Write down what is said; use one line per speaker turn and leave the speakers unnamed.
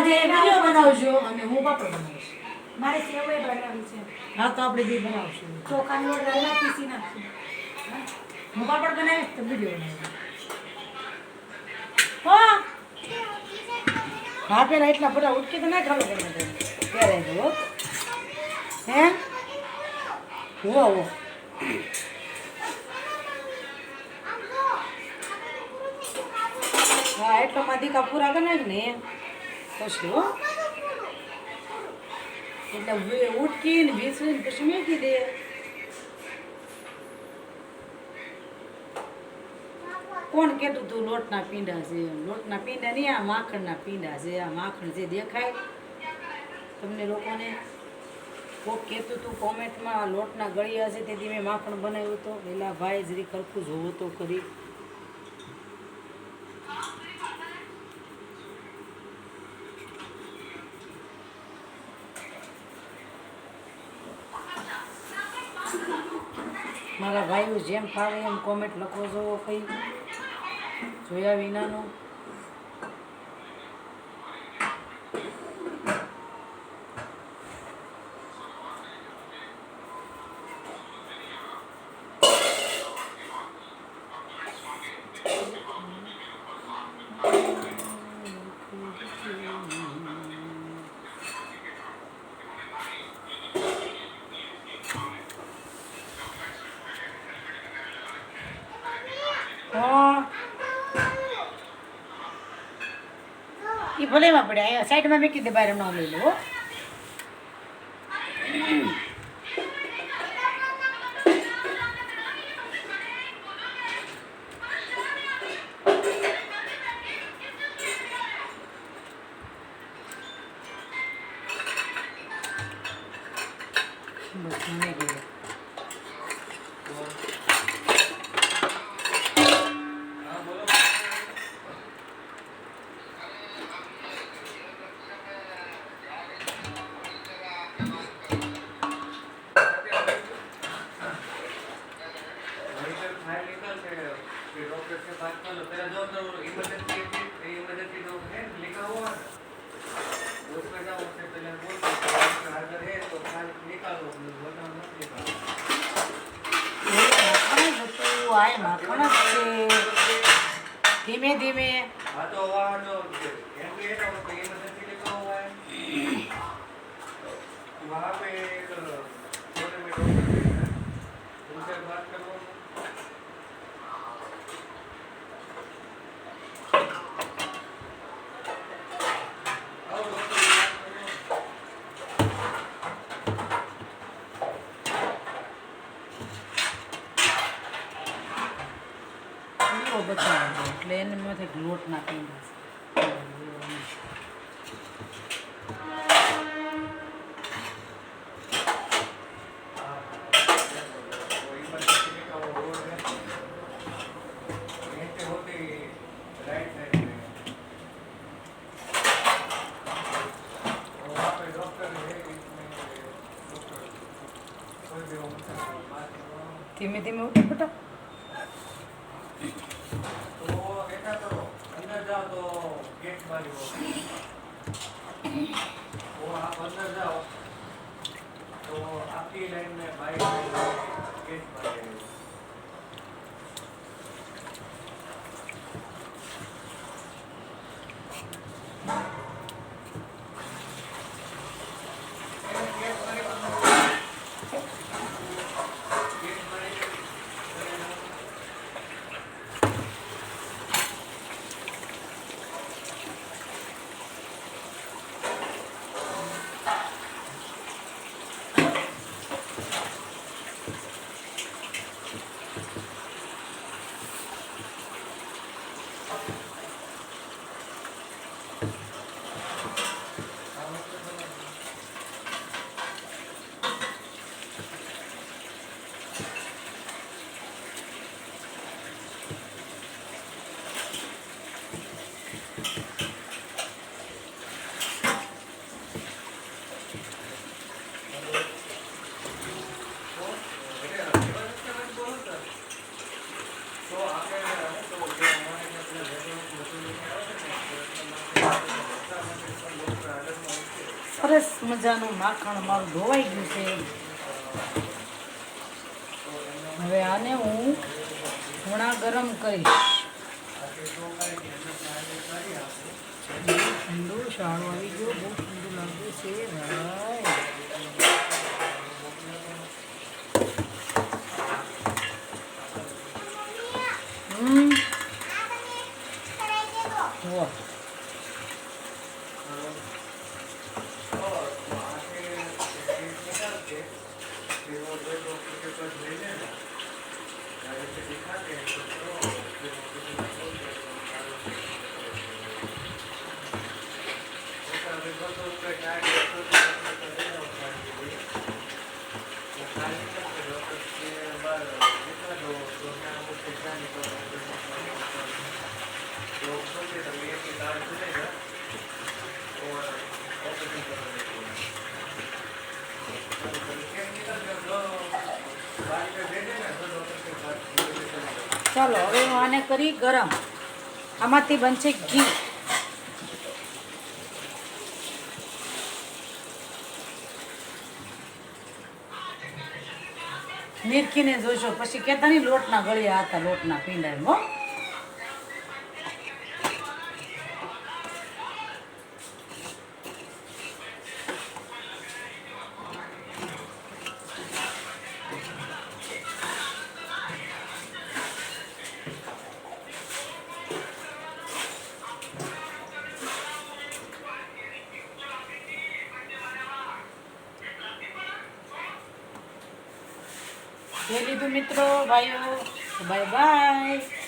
આજે વિડિયો બનાવજો અને હું પાપડ બનાવીશ.
મારે સેવઈ બનાવી છે.
હા તો આપણે બે બનાવશું.
ચોખાનો લોટ રાયમાં પીસી નાખશું.
હું પાપડ બનાવીશ તો વિડિયો બનાવીશ. હા હા પેલા એટલા બધા ઉટકી તો ના ખાલો કરે ત્યારે જો હે હો હા એટલામાં દીકા પૂરા કરી નાખ ને પછી હો એટલે ઉટકીને ભીસવીને પછી મેકી દે. કોણ કહેતું તું લોટના પીંડા છે? લોટના પીંડા નહીં, આ માખણના પીંડા છે. આ માખણ જે દેખાય તમને લોકોને કોક કહેતું તું કોમેન્ટમાં લોટના ગળિયા છે તેથી મેં માખણ બનાવ્યું તો પેલા ભાઈ જરી ખરખું જોવો તો કરી. મારા ભાઈઓ જેમ ફાવે એમ કોમેન્ટ લખો છો કંઈ જોયા વિનાનું. એ ભલે એમાં પડે અહીંયા સાઈડમાં મૂકી દે બહાર ન લઈ લો. બસ મને ગયો માખણ જ છે. ધીમે ધીમે બતાવે એટલે એને માથે લોટ નાખી ધીમે ધીમે ઉઠે બેટા.
आप अंदर जाओ तो आपकी लाइन में बाइक गेट पर
સરસ મજાનું માખણ મારું ધોવાઈ ગયું છે. હવે આને હું ઘણા ગરમ કરીશ. ઠંડુ શાળો આવી ગયો, બહુ ઠંડુ લાગે છે ભાઈ. વાહ. ચાલો હવે હું આને કરી ગરમ. આમાંથી બનશે ઘી. નીરખીને જોશો પછી કહેતા નહીં લોટના ગળિયા હતા, લોટના પીંડા એમ. હો જોઈ લીધું મિત્રો, ભાઈઓ. Bye bye.